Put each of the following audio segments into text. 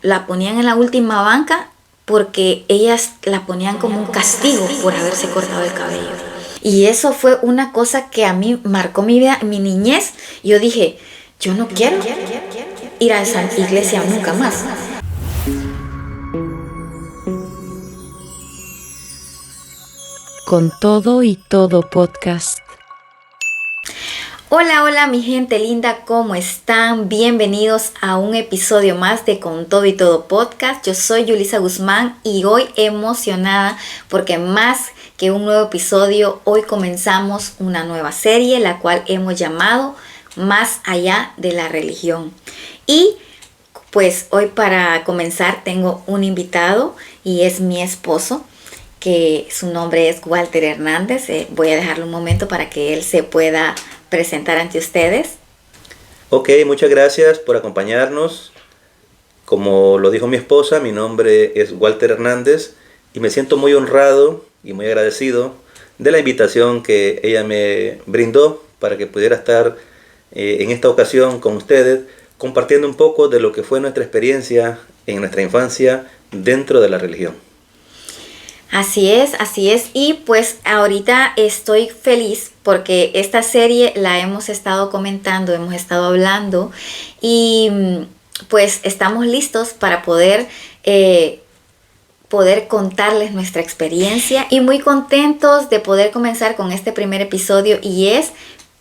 la ponían en la última banca porque ellas la ponían como un castigo por haberse cortado el cabello. Y eso fue una cosa que a mí marcó mi vida, mi niñez. Yo dije, yo no quiero ir a esa iglesia nunca más. Con Todo y Todo Podcast. Hola, hola mi gente linda, ¿cómo están? Bienvenidos a un episodio más de Con Todo y Todo Podcast. Yo soy Yulisa Guzmán y hoy emocionada porque más que un nuevo episodio, hoy comenzamos una nueva serie, la cual hemos llamado Más allá de la religión. Y pues hoy para comenzar tengo un invitado y es mi esposo, que su nombre es Walter Hernández. Voy a dejarlo un momento para que él se pueda presentar ante ustedes. Ok, muchas gracias por acompañarnos. Como lo dijo mi esposa, mi nombre es Walter Hernández y me siento muy honrado y muy agradecido de la invitación que ella me brindó para que pudiera estar en esta ocasión con ustedes compartiendo un poco de lo que fue nuestra experiencia en nuestra infancia dentro de la religión. Así es. Y pues ahorita estoy feliz porque esta serie la hemos estado comentando, hemos estado hablando y pues estamos listos para poder contarles nuestra experiencia y muy contentos de poder comenzar con este primer episodio y es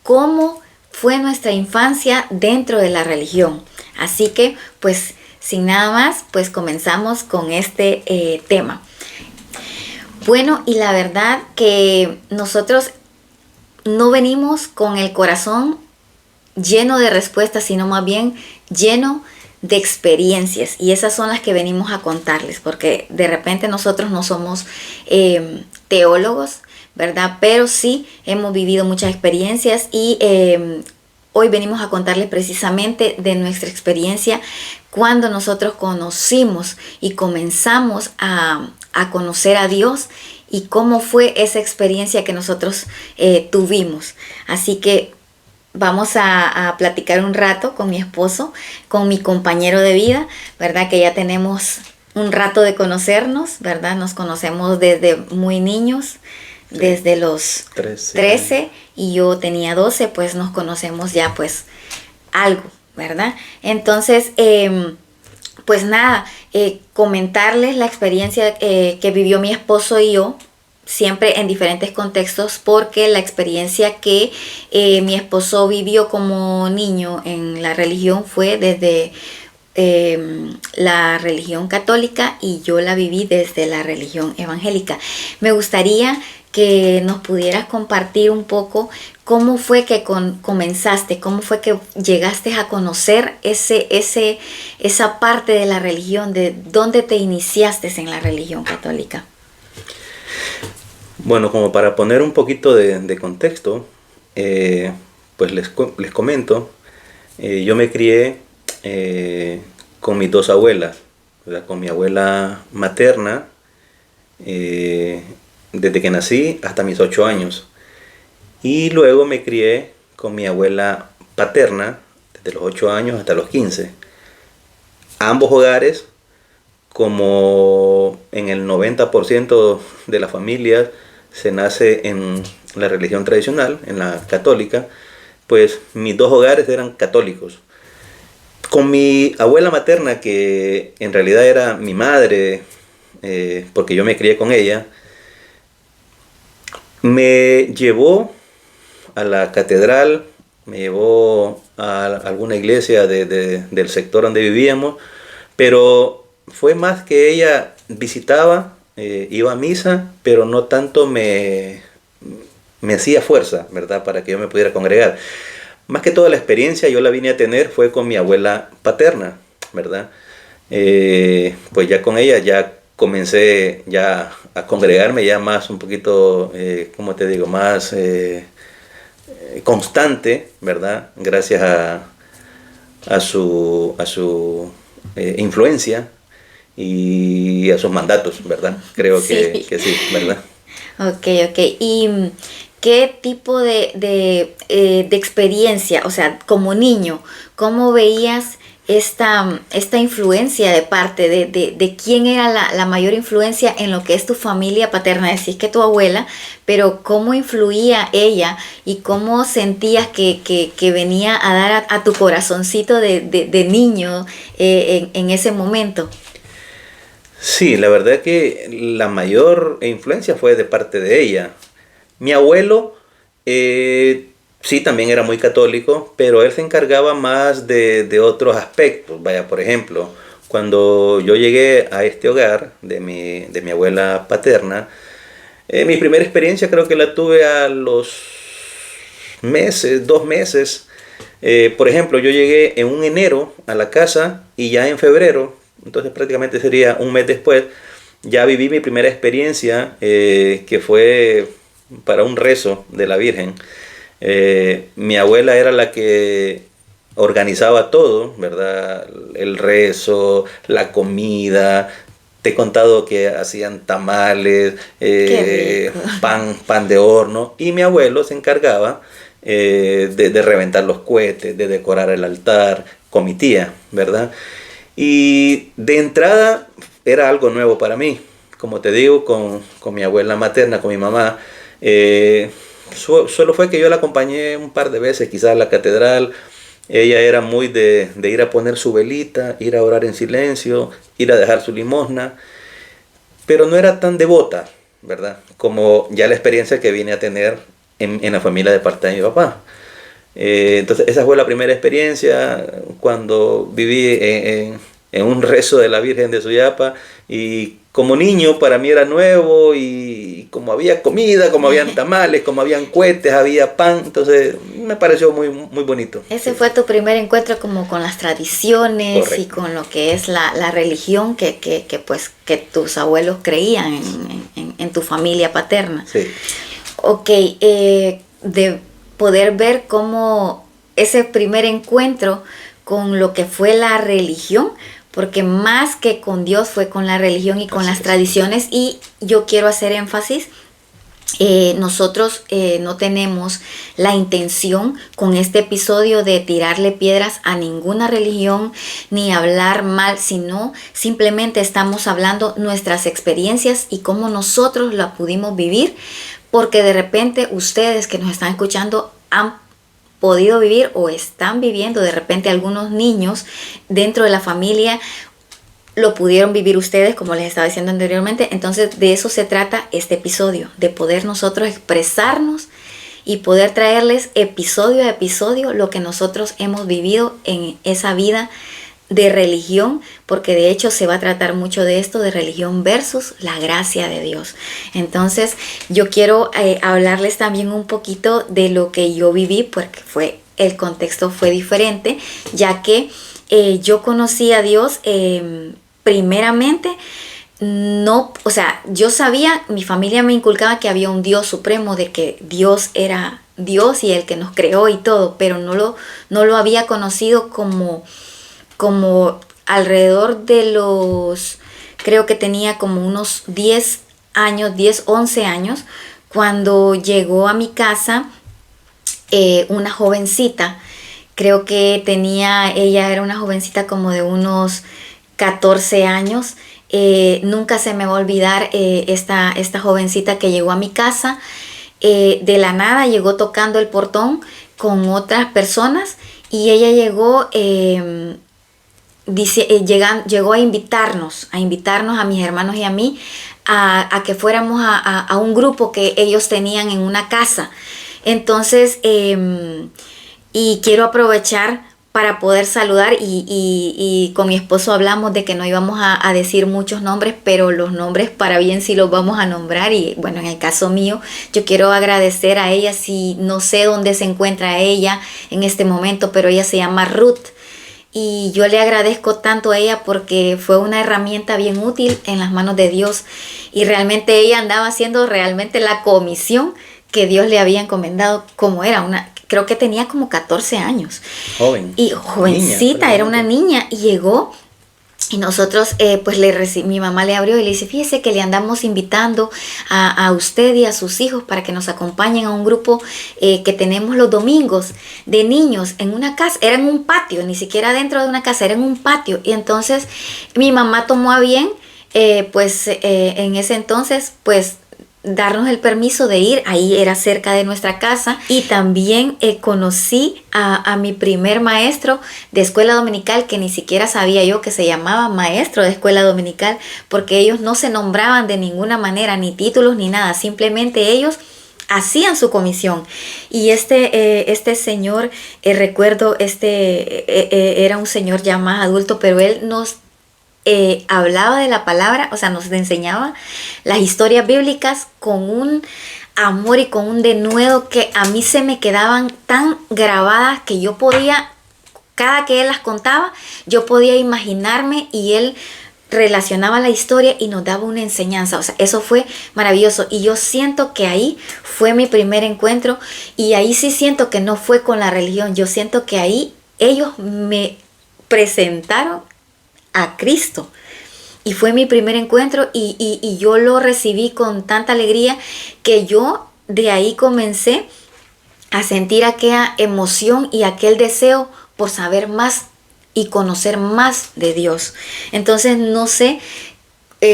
cómo fue nuestra infancia dentro de la religión. Así que pues sin nada más, pues comenzamos con este tema. Bueno, y la verdad que nosotros no venimos con el corazón lleno de respuestas, sino más bien lleno de experiencias. Y esas son las que venimos a contarles, porque de repente nosotros no somos teólogos, ¿verdad? Pero sí hemos vivido muchas experiencias y hoy venimos a contarles precisamente de nuestra experiencia cuando nosotros conocimos y comenzamos a conocer a Dios y cómo fue esa experiencia que nosotros tuvimos. Así que vamos a platicar un rato con mi esposo, con mi compañero de vida, ¿verdad? Que ya tenemos un rato de conocernos, ¿verdad? Nos conocemos desde muy niños, sí, desde los 13 y yo tenía 12, pues nos conocemos ya pues algo, ¿verdad? Entonces, pues nada, comentarles la experiencia que vivió mi esposo y yo, siempre en diferentes contextos, porque la experiencia que mi esposo vivió como niño en la religión fue desde la religión católica y yo la viví desde la religión evangélica. Me gustaría que nos pudieras compartir un poco cómo fue que comenzaste, cómo fue que llegaste a conocer esa parte de la religión, de dónde te iniciaste en la religión católica. Bueno, como para poner un poquito de contexto, pues les comento, yo me crié con mis dos abuelas, ¿verdad? Con mi abuela materna, desde que nací hasta mis 8 años. Y luego me crié con mi abuela paterna, desde los 8 años hasta los 15. Ambos hogares, como en el 90% de las familias, se nace en la religión tradicional, en la católica, pues mis dos hogares eran católicos. Con mi abuela materna, que en realidad era mi madre, porque yo me crié con ella, me llevó a la catedral, me llevó a alguna iglesia del sector donde vivíamos, pero fue más que ella visitaba, iba a misa, pero no tanto me hacía fuerza, ¿verdad?, para que yo me pudiera congregar. Más que toda la experiencia yo la vine a tener fue con mi abuela paterna, ¿verdad? Pues ya con ella ya comencé ya a congregarme ya más un poquito, ¿cómo te digo?, más constante, ¿verdad? Gracias a su influencia y a sus mandatos, ¿verdad? Creo Sí. que sí, ¿verdad? Ok. ¿Y qué tipo de experiencia, o sea, como niño, cómo veías esta influencia de parte de quién era la mayor influencia en lo que es tu familia paterna? Decís que tu abuela, pero ¿cómo influía ella y cómo sentías que venía a dar a tu corazoncito de niño en ese momento? Sí, la verdad que la mayor influencia fue de parte de ella. Mi abuelo, sí, también era muy católico, pero él se encargaba más de otros aspectos. Vaya, por ejemplo, cuando yo llegué a este hogar de mi abuela paterna, mi primera experiencia creo que la tuve a los meses, 2 meses. Por ejemplo, yo llegué en un enero a la casa y ya en febrero, entonces prácticamente sería un mes después, ya viví mi primera experiencia, que fue para un rezo de la Virgen. Mi abuela era la que organizaba todo, ¿verdad? El rezo, la comida. Te he contado que hacían tamales, Qué rico. pan de horno, y mi abuelo se encargaba de reventar los cohetes, de decorar el altar con mi tía, ¿verdad? Y de entrada era algo nuevo para mí. Como te digo, con mi abuela materna, con mi mamá, solo fue que yo la acompañé un par de veces, quizás a la catedral. Ella era muy de ir a poner su velita, ir a orar en silencio, ir a dejar su limosna, pero no era tan devota, ¿verdad? Como ya la experiencia que vine a tener en la familia de parte de mi papá. Entonces esa fue la primera experiencia cuando viví en un rezo de la Virgen de Suyapa, y como niño para mí era nuevo, y como había comida, como habían tamales, como habían cohetes, había pan, entonces me pareció muy, muy bonito. Ese fue tu primer encuentro como con las tradiciones. Correcto. Y con lo que es la religión pues, que tus abuelos creían en tu familia paterna. Sí. Ok, de poder ver cómo ese primer encuentro con lo que fue la religión, porque más que con Dios fue con la religión y con las tradiciones. Y yo quiero hacer énfasis, nosotros no tenemos la intención con este episodio de tirarle piedras a ninguna religión ni hablar mal, sino simplemente estamos hablando nuestras experiencias y cómo nosotros la pudimos vivir, porque de repente ustedes que nos están escuchando han podido vivir o están viviendo, de repente algunos niños dentro de la familia lo pudieron vivir ustedes, como les estaba diciendo anteriormente. Entonces de eso se trata este episodio, de poder nosotros expresarnos y poder traerles episodio a episodio lo que nosotros hemos vivido en esa vida de religión, porque de hecho se va a tratar mucho de esto, de religión versus la gracia de Dios. Entonces yo quiero hablarles también un poquito de lo que yo viví, porque el contexto fue diferente, ya que yo conocí a Dios primeramente. No, o sea, yo sabía, mi familia me inculcaba que había un Dios supremo, de que Dios era Dios y el que nos creó y todo, pero no lo había conocido como alrededor de creo que tenía como unos 10 años, 10, 11 años, cuando llegó a mi casa una jovencita. Creo que ella era una jovencita como de unos 14 años. Nunca se me va a olvidar esta jovencita que llegó a mi casa. De la nada llegó tocando el portón con otras personas, y ella llegó llegó a invitarnos a mis hermanos y a mí a que fuéramos a un grupo que ellos tenían en una casa. Entonces, y quiero aprovechar para poder saludar, y con mi esposo hablamos de que no íbamos a decir muchos nombres, pero los nombres para bien sí los vamos a nombrar. Y bueno, en el caso mío, yo quiero agradecer a ella, si no sé dónde se encuentra ella en este momento, pero ella se llama Ruth. Y yo le agradezco tanto a ella porque fue una herramienta bien útil en las manos de Dios. Y realmente ella andaba haciendo realmente la comisión que Dios le había encomendado, como era creo que tenía como 14 años. Joven. Y jovencita, niña, era una niña, y llegó Y nosotros, pues mi mamá le abrió y le dice, fíjese que le andamos invitando a usted y a sus hijos para que nos acompañen a un grupo que tenemos los domingos de niños en una casa. Era en un patio, ni siquiera dentro de una casa, era en un patio. Y entonces mi mamá tomó a bien, en ese entonces, pues darnos el permiso de ir. Ahí era cerca de nuestra casa, y también conocí a mi primer maestro de escuela dominical, que ni siquiera sabía yo que se llamaba maestro de escuela dominical, porque ellos no se nombraban de ninguna manera, ni títulos ni nada, simplemente ellos hacían su comisión. Y este señor, recuerdo, era un señor ya más adulto, pero él nos hablaba de la palabra, o sea, nos enseñaba las historias bíblicas con un amor y con un denuedo que a mí se me quedaban tan grabadas que yo podía, cada que él las contaba, yo podía imaginarme, y él relacionaba la historia y nos daba una enseñanza. O sea, eso fue maravilloso, y yo siento que ahí fue mi primer encuentro, y ahí sí siento que no fue con la religión. Yo siento que ahí ellos me presentaron a Cristo, y fue mi primer encuentro, y yo lo recibí con tanta alegría que yo de ahí comencé a sentir aquella emoción y aquel deseo por saber más y conocer más de Dios. Entonces no sé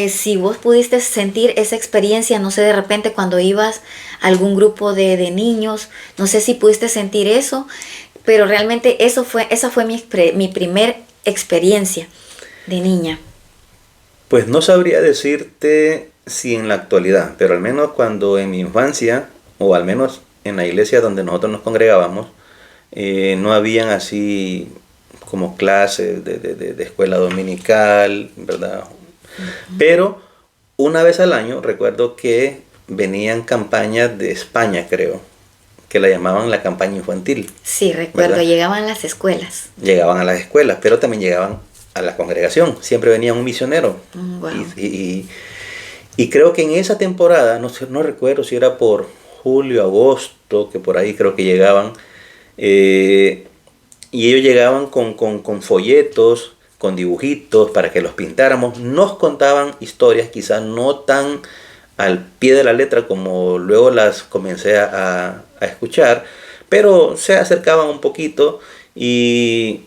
si vos pudiste sentir esa experiencia, no sé, de repente cuando ibas a algún grupo de niños, no sé si pudiste sentir eso, pero realmente esa fue mi primer experiencia de niña. Pues no sabría decirte si en la actualidad, pero al menos cuando en mi infancia, o al menos en la iglesia donde nosotros nos congregábamos, no habían así como clases de escuela dominical, ¿verdad? Uh-huh. Pero una vez al año recuerdo que venían campañas de España, creo, que la llamaban la campaña infantil. Sí, recuerdo, ¿verdad? Llegaban a las escuelas. Llegaban a las escuelas, pero también llegaban a la congregación. Siempre venía un misionero. Wow. Y creo que en esa temporada, no recuerdo si era por julio, agosto, que por ahí creo que llegaban, y ellos llegaban con folletos, con dibujitos para que los pintáramos. Nos contaban historias quizás no tan al pie de la letra como luego las comencé a escuchar, pero se acercaban un poquito y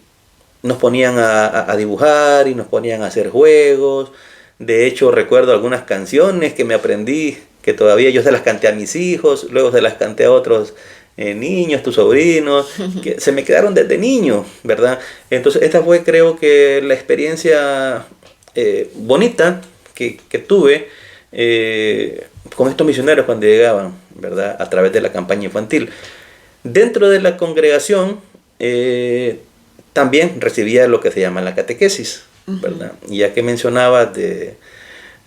nos ponían a dibujar y nos ponían a hacer juegos. De hecho, recuerdo algunas canciones que me aprendí, que todavía yo se las canté a mis hijos, luego se las canté a otros niños, tus sobrinos, que se me quedaron desde niño, ¿verdad? Entonces esta fue, creo que, la experiencia bonita que tuve con estos misioneros cuando llegaban, ¿verdad? A través de la campaña infantil. Dentro de la congregación también recibía lo que se llama la catequesis, ¿verdad? Y ya que mencionabas de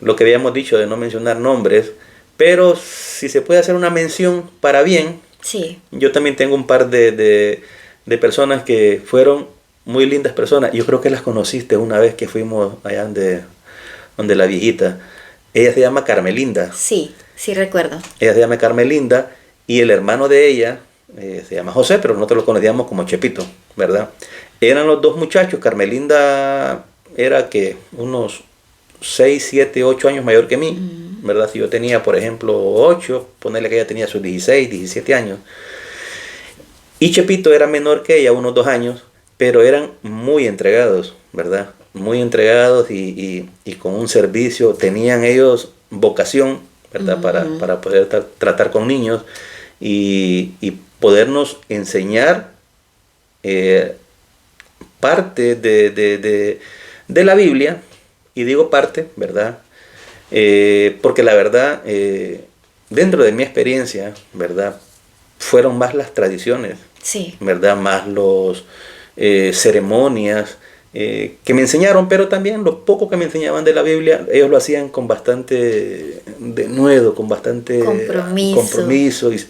lo que habíamos dicho de no mencionar nombres, pero si se puede hacer una mención para bien, sí. Yo también tengo un par de personas que fueron muy lindas personas. Yo creo que las conociste una vez que fuimos allá donde la viejita. Ella se llama Carmelinda. Sí, sí recuerdo. Ella se llama Carmelinda y el hermano de ella se llama José, pero nosotros lo conocíamos como Chepito, ¿verdad? Eran los dos muchachos. Carmelinda era que unos 6, 7, 8 años mayor que mí, ¿verdad? Si yo tenía, por ejemplo, 8, ponerle que ella tenía sus 16, 17 años. Y Chepito era menor que ella, unos 2 años, pero eran muy entregados, ¿verdad? Muy entregados y con un servicio. Tenían ellos vocación, ¿verdad? Para poder tratar con niños y podernos enseñar parte de la Biblia. Y digo parte, ¿verdad? Porque la verdad, dentro de mi experiencia, ¿verdad? Fueron más las tradiciones, sí. ¿verdad? Más los ceremonias que me enseñaron, pero también lo poco que me enseñaban de la Biblia, ellos lo hacían con bastante denuedo, con bastante compromiso y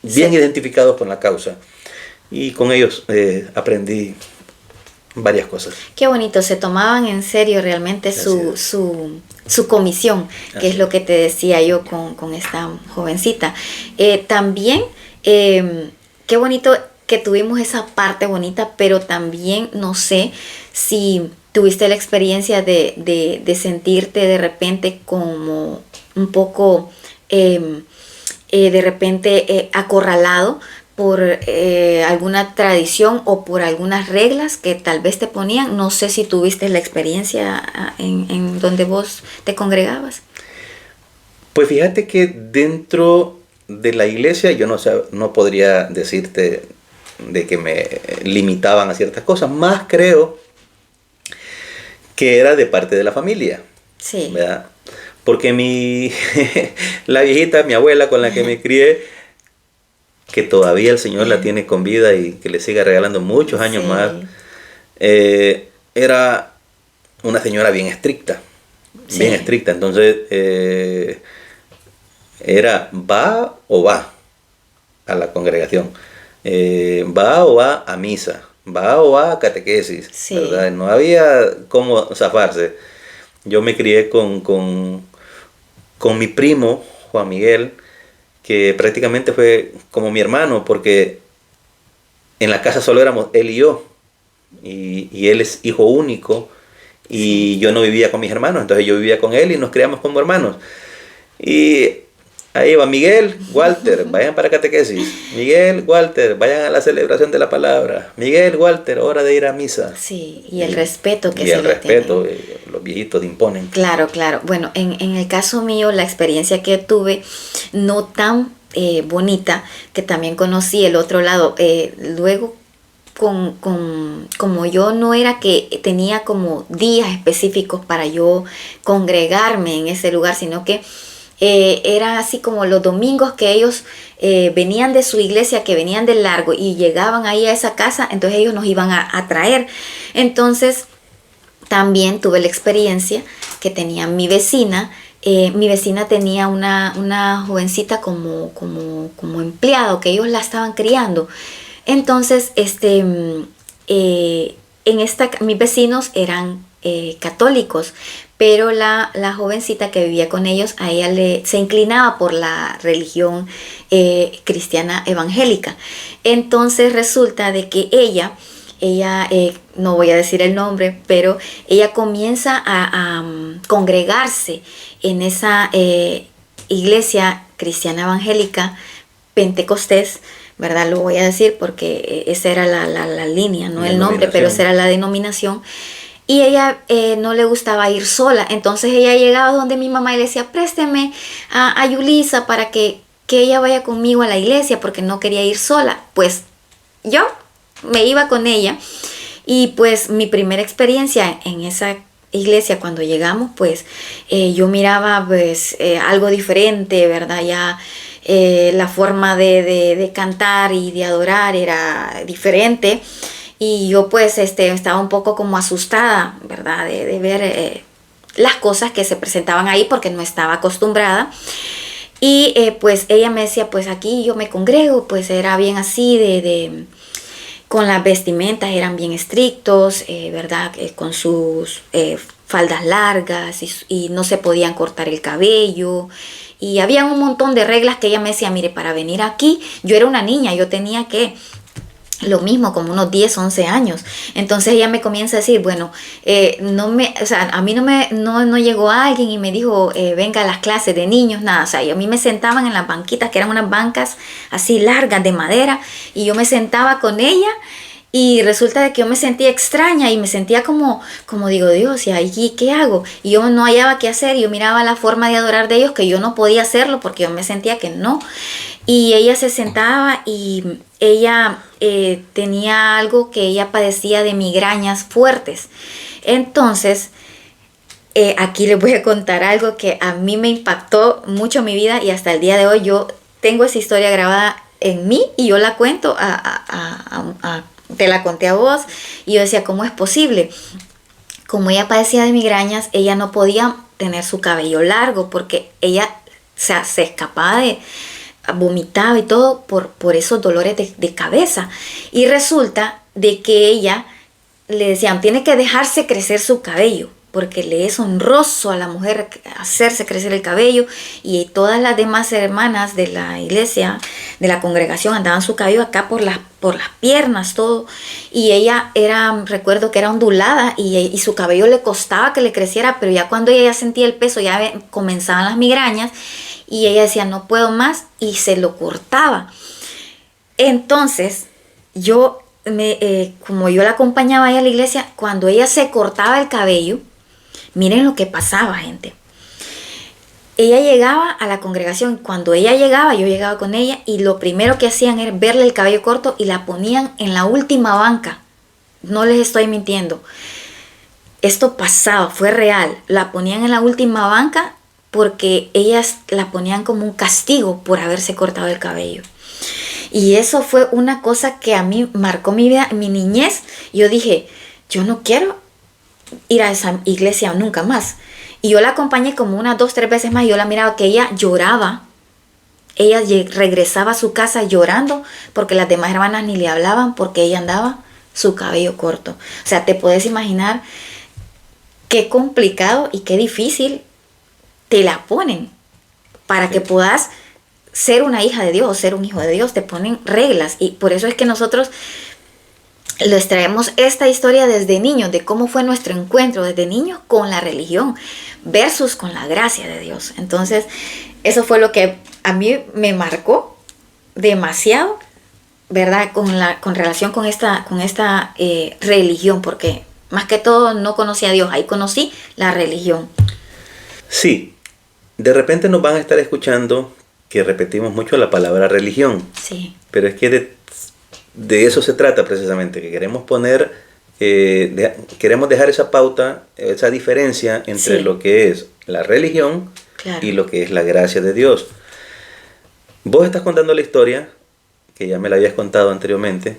bien sí. identificados con la causa. Y con ellos aprendí varias cosas. Qué bonito, se tomaban en serio realmente su comisión, que es lo que te decía yo con esta jovencita. También, qué bonito que tuvimos esa parte bonita, pero también no sé si tuviste la experiencia de sentirte de repente como un poco de repente acorralado por alguna tradición o por algunas reglas que tal vez te ponían. No sé si tuviste la experiencia en donde vos te congregabas. Pues fíjate que dentro de la iglesia yo no podría decirte de que me limitaban a ciertas cosas, más creo que era de parte de la familia, Sí. ¿verdad? Porque la viejita, mi abuela con la que me crié, que todavía el Señor la tiene con vida y que le siga regalando muchos años Sí. más, era una señora bien estricta, Sí. bien estricta. Entonces, era va o va a la congregación, va o va a misa, va o va a catequesis, Sí. ¿verdad? No había cómo zafarse. Yo me crié con mi primo, Juan Miguel, que prácticamente fue como mi hermano, porque en la casa solo éramos él y yo, y él es hijo único, y yo no vivía con mis hermanos, entonces yo vivía con él y nos criamos como hermanos. Y ahí va Miguel, Walter, vayan para catequesis. Miguel, Walter, vayan a la celebración de la palabra. Miguel, Walter, hora de ir a misa. Sí, y el respeto que y se el le respeto, tiene. los viejitos imponen. Claro, claro. Bueno, en el caso mío, la experiencia que tuve, no tan bonita, que también conocí el otro lado. Luego, como yo no era que tenía como días específicos para yo congregarme en ese lugar, sino que era así como los domingos que ellos venían de su iglesia, que venían de largo y llegaban ahí a esa casa, entonces ellos nos iban a traer. Entonces, también tuve la experiencia que tenía mi vecina. Mi vecina tenía una jovencita como empleado, que ellos la estaban criando. Entonces, mis vecinos eran católicos, pero la jovencita que vivía con ellos, a ella se inclinaba por la religión cristiana evangélica. Entonces resulta de que ella no voy a decir el nombre, pero ella comienza a congregarse en esa iglesia cristiana evangélica Pentecostés, ¿verdad? Lo voy a decir porque esa era la línea, no el nombre, pero esa era la denominación. Y ella no le gustaba ir sola, entonces ella llegaba donde mi mamá y le decía, présteme a Yulisa para que ella vaya conmigo a la iglesia, porque no quería ir sola. Pues yo me iba con ella, y pues mi primera experiencia en esa iglesia cuando llegamos, pues yo miraba pues algo diferente, ¿verdad? Ya la forma de cantar y de adorar era diferente, y yo pues estaba un poco como asustada, ¿verdad? De ver las cosas que se presentaban ahí, porque no estaba acostumbrada. Y pues ella me decía, pues aquí yo me congrego, pues era bien así con las vestimentas eran bien estrictos, ¿verdad? Con sus faldas largas, y no se podían cortar el cabello. Y había un montón de reglas que ella me decía, mire, para venir aquí, yo era una niña, yo tenía lo mismo, como unos 10, 11 años. Entonces ella me comienza a decir, bueno, a mí no llegó alguien y me dijo, venga a las clases de niños, nada. O sea, a mí me sentaban en las banquitas, que eran unas bancas así largas de madera, y yo me sentaba con ella, y resulta de que yo me sentía extraña y me sentía como digo, Dios, ¿y aquí qué hago? Y yo no hallaba qué hacer, y yo miraba la forma de adorar de ellos, que yo no podía hacerlo porque yo me sentía que no. Y ella se sentaba, y ella tenía algo, que ella padecía de migrañas fuertes. Entonces, aquí les voy a contar algo que a mí me impactó mucho en mi vida, y hasta el día de hoy yo tengo esa historia grabada en mí, y yo la cuento te la conté a vos, y yo decía, ¿cómo es posible? Como ella padecía de migrañas, ella no podía tener su cabello largo, porque ella se escapaba vomitaba y todo por esos dolores de cabeza. Y resulta de que ella le decían, tiene que dejarse crecer su cabello, porque le es honroso a la mujer hacerse crecer el cabello, y todas las demás hermanas de la iglesia, de la congregación, andaban su cabello acá por las piernas, todo, y ella recuerdo que era ondulada, y su cabello le costaba que le creciera, pero ya cuando ella ya sentía el peso, ya comenzaban las migrañas, y ella decía, no puedo más, y se lo cortaba. Entonces, como yo la acompañaba a ella a la iglesia, cuando ella se cortaba el cabello, miren lo que pasaba, gente. Ella llegaba a la congregación, cuando ella llegaba, yo llegaba con ella, y lo primero que hacían era verle el cabello corto y la ponían en la última banca. No les estoy mintiendo. Esto pasaba, fue real. La ponían en la última banca porque ellas la ponían como un castigo por haberse cortado el cabello. Y eso fue una cosa que a mí marcó mi vida, mi niñez. Yo dije, yo no quiero ir a esa iglesia nunca más. Y yo la acompañé como 1, 2, 3 veces más. Yo la miraba que ella lloraba. Ella regresaba a su casa llorando porque las demás hermanas ni le hablaban porque ella andaba su cabello corto. O sea, te puedes imaginar qué complicado y qué difícil te la ponen para que puedas ser una hija de Dios o ser un hijo de Dios. Te ponen reglas, y por eso es que nosotros les traemos esta historia desde niños, de cómo fue nuestro encuentro desde niños con la religión versus con la gracia de Dios. Entonces, eso fue lo que a mí me marcó demasiado, ¿verdad? Con relación con esta religión, porque más que todo no conocí a Dios, ahí conocí la religión. Sí, de repente nos van a estar escuchando que repetimos mucho la palabra religión. Sí. Pero es que de eso se trata precisamente, que queremos poner, queremos dejar esa pauta, esa diferencia entre lo que es la religión y lo que es la gracia de Dios. Vos estás contando la historia, que ya me la habías contado anteriormente,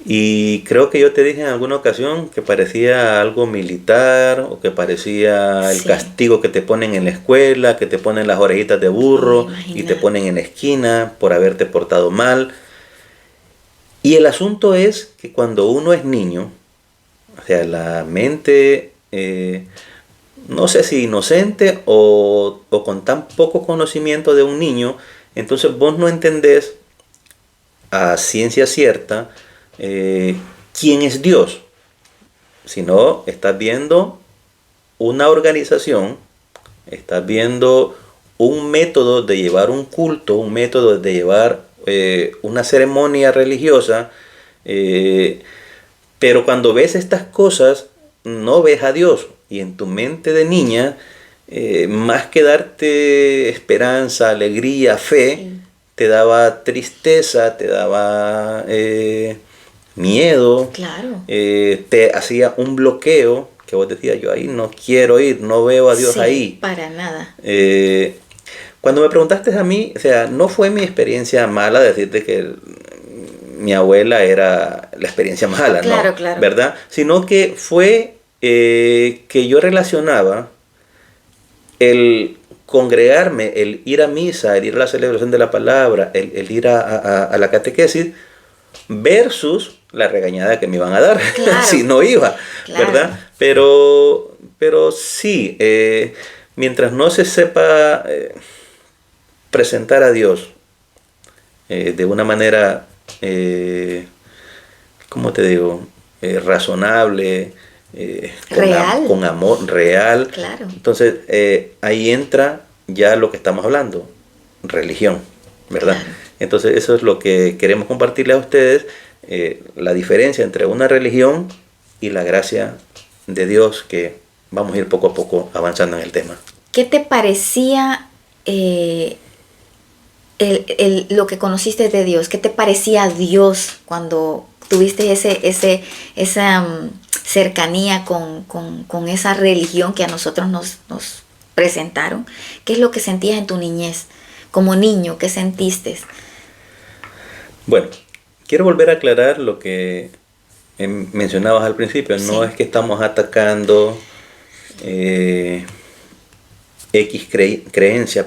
y creo que yo te dije en alguna ocasión que parecía algo militar, o que parecía el castigo que te ponen en la escuela, que te ponen las orejitas de burro y te ponen en la esquina por haberte portado mal. Y el asunto es que cuando uno es niño, o sea, la mente, no sé si inocente o con tan poco conocimiento de un niño, entonces vos no entendés a ciencia cierta quién es Dios, sino estás viendo una organización, estás viendo un método de llevar un culto, un método de llevar una ceremonia religiosa, pero cuando ves estas cosas no ves a Dios, y en tu mente de niña, más que darte esperanza, alegría, fe, te daba tristeza, te daba miedo, te hacía un bloqueo, que vos decías, yo ahí no quiero ir, no veo a Dios ahí. Para nada. Cuando me preguntaste a mí, o sea, no fue mi experiencia mala decirte que mi abuela era la experiencia mala, claro, ¿no? Claro. ¿Verdad? Sino que fue que yo relacionaba el congregarme, el ir a misa, el ir a la celebración de la palabra, el ir a la catequesis, versus la regañada que me iban a dar si no iba, ¿verdad? Pero sí, mientras no se sepa presentar a Dios de una manera, ¿cómo te digo? Razonable, real. Con amor real. Claro. Entonces ahí entra ya lo que estamos hablando, religión, ¿verdad? Claro. Entonces eso es lo que queremos compartirles a ustedes, la diferencia entre una religión y la gracia de Dios, que vamos a ir poco a poco avanzando en el tema. ¿Qué te parecía lo que conociste de Dios? ¿Qué te parecía Dios cuando tuviste esa cercanía con esa religión que a nosotros nos presentaron? ¿Qué es lo que sentías en tu niñez? Como niño, ¿qué sentiste? Bueno, quiero volver a aclarar lo que mencionabas al principio. No es que estamos atacando X creencia,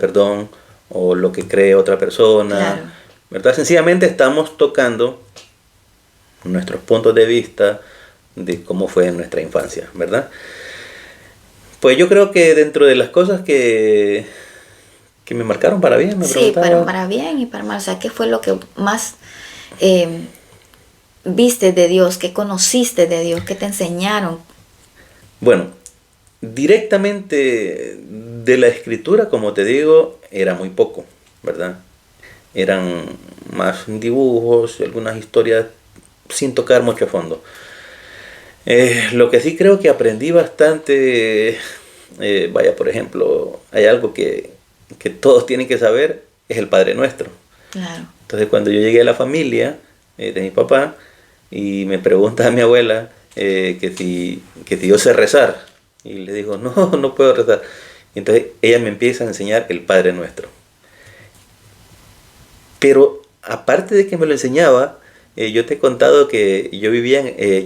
o lo que cree otra persona, ¿verdad? Sencillamente estamos tocando nuestros puntos de vista de cómo fue nuestra infancia, ¿verdad? Pues yo creo que dentro de las cosas que me marcaron para bien, me Sí, preguntaba. para bien y para mal. O sea, ¿qué fue lo que más viste de Dios? ¿Qué conociste de Dios? ¿Qué te enseñaron? Bueno, directamente de la escritura, como te digo, era muy poco, ¿verdad? Eran más dibujos, algunas historias sin tocar mucho a fondo. Lo que sí creo que aprendí bastante, vaya, por ejemplo, hay algo que todos tienen que saber, es el Padre Nuestro. Claro. Entonces cuando yo llegué a la familia de mi papá y me pregunta a mi abuela que si yo sé rezar, y le digo, no, no puedo rezar. Y entonces ella me empieza a enseñar el Padre Nuestro. Pero aparte de que me lo enseñaba, yo te he contado que yo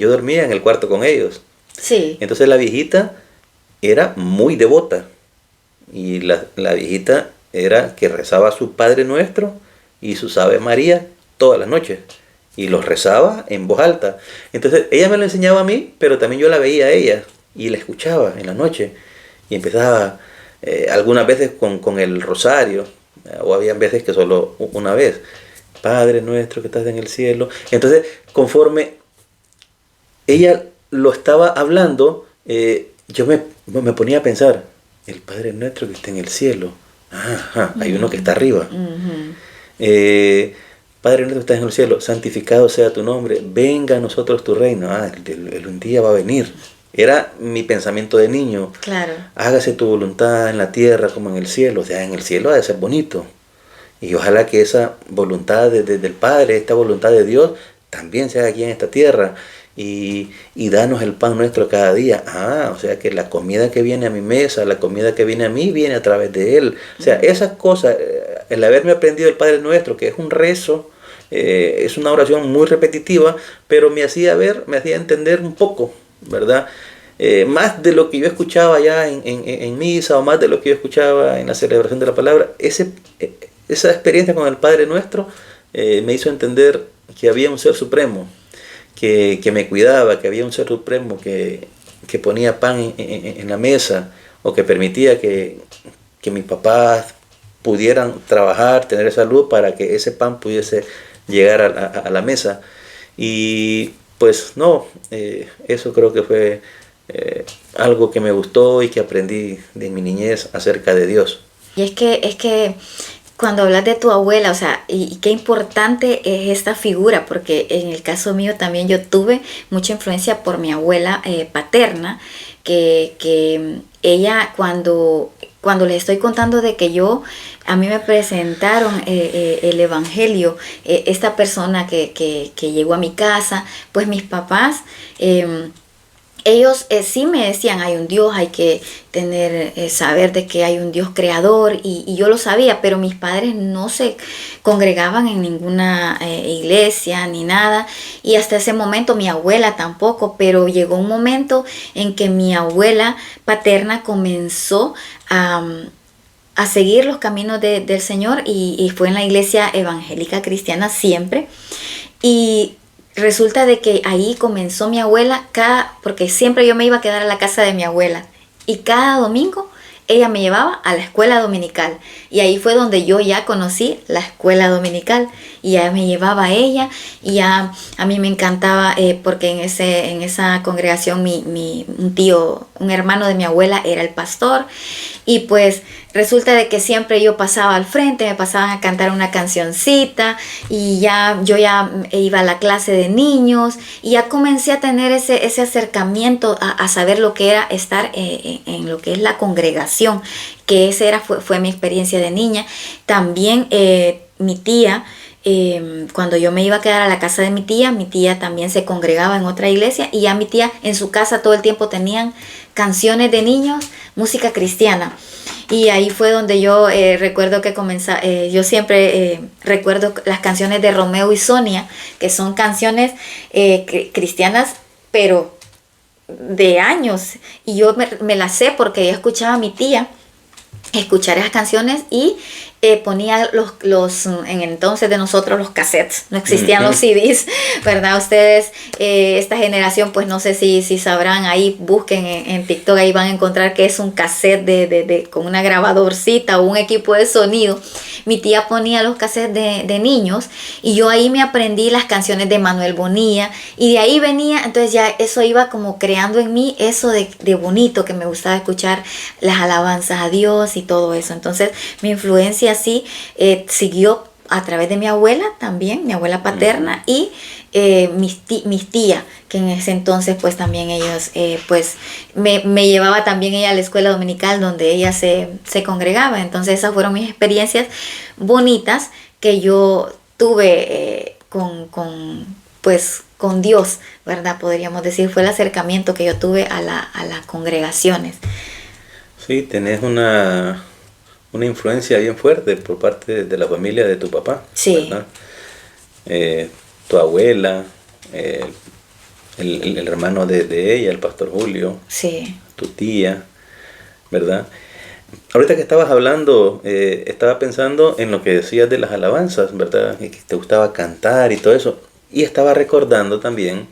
dormía en el cuarto con ellos. Sí. Entonces la viejita era muy devota. Y la viejita era que rezaba su Padre Nuestro y sus Ave María todas las noches. Y los rezaba en voz alta. Entonces ella me lo enseñaba a mí, pero también yo la veía a ella y la escuchaba en la noche. Y empezaba algunas veces con el rosario, o habían veces que solo una vez. Padre Nuestro que estás en el cielo. Entonces, conforme ella lo estaba hablando, yo me ponía a pensar, el Padre Nuestro que está en el cielo. Ajá, hay uno que está arriba. Ujú. Padre Nuestro que estás en el cielo, santificado sea tu nombre, venga a nosotros tu reino. Un día va a venir. Era mi pensamiento de niño. Claro. Hágase tu voluntad en la tierra como en el cielo. O sea, en el cielo ha de ser bonito. Y ojalá que esa voluntad del Padre, esta voluntad de Dios, también se haga aquí en esta tierra. Y danos el pan nuestro cada día. O sea que la comida que viene a mi mesa, la comida que viene a mí, viene a través de Él. O sea, esas cosas, el haberme aprendido el Padre Nuestro, que es un rezo, es una oración muy repetitiva, pero me hacía entender un poco, ¿verdad? Más de lo que yo escuchaba ya en misa, o más de lo que yo escuchaba en la celebración de la palabra, esa experiencia con el Padre Nuestro me hizo entender que había un ser supremo que me cuidaba, que había un ser supremo que ponía pan en la mesa, o que permitía que mis papás pudieran trabajar, tener salud para que ese pan pudiese llegar a la mesa. Y pues no, eso creo que fue algo que me gustó y que aprendí de mi niñez acerca de Dios. Y es que cuando hablas de tu abuela, o sea, y qué importante es esta figura, porque en el caso mío también yo tuve mucha influencia por mi abuela paterna, que ella cuando les estoy contando de que a mí me presentaron el evangelio, esta persona que llegó a mi casa, pues mis papás, ellos sí me decían, hay un Dios, hay que saber de que hay un Dios creador, y yo lo sabía, pero mis padres no se congregaban en ninguna iglesia ni nada, y hasta ese momento mi abuela tampoco, pero llegó un momento en que mi abuela paterna comenzó a seguir los caminos del Señor, y fue en la iglesia evangélica cristiana siempre, y resulta de que ahí comenzó mi abuela, porque siempre yo me iba a quedar a la casa de mi abuela, y cada domingo ella me llevaba a la escuela dominical, y ahí fue donde yo ya conocí la escuela dominical, y ya me llevaba a ella, y ya a mí me encantaba, porque en esa congregación un tío, un hermano de mi abuela era el pastor, y pues resulta de que siempre yo pasaba al frente, me pasaban a cantar una cancioncita, y yo ya iba a la clase de niños, y ya comencé a tener ese acercamiento a saber lo que era estar en lo que es la congregación, que fue mi experiencia de niña. También mi tía, cuando yo me iba a quedar a la casa de mi tía también se congregaba en otra iglesia, y ya mi tía en su casa todo el tiempo tenían canciones de niños, música cristiana. Y ahí fue donde yo recuerdo que yo siempre recuerdo las canciones de Romeo y Sonia, que son canciones cristianas, pero de años. Y yo me las sé porque yo escuchaba a mi tía escuchar esas canciones, y ponía en el entonces de nosotros los cassettes, no existían los CDs, ¿verdad? Ustedes, esta generación, pues no sé si sabrán, ahí busquen en TikTok, ahí van a encontrar que es un cassette con una grabadorcita o un equipo de sonido. Mi tía ponía los cassettes de niños y yo ahí me aprendí las canciones de Manuel Bonilla y de ahí venía, entonces ya eso iba como creando en mí eso de bonito, que me gustaba escuchar las alabanzas a Dios y todo eso. Entonces mi influencia así siguió a través de mi abuela también, mi abuela paterna, y mis tías, que en ese entonces pues también ellos pues me llevaba también ella a la escuela dominical donde ella se congregaba. Entonces esas fueron mis experiencias bonitas que yo tuve con Dios, ¿verdad? Podríamos decir, fue el acercamiento que yo tuve a las congregaciones. Sí, tenés una influencia bien fuerte por parte de la familia de tu papá, sí, ¿verdad? Tu abuela, el hermano de ella, el pastor Julio, sí, tu tía, ¿verdad? Ahorita que estabas hablando, estaba pensando en lo que decías de las alabanzas, ¿verdad? Que te gustaba cantar y todo eso. Y estaba recordando también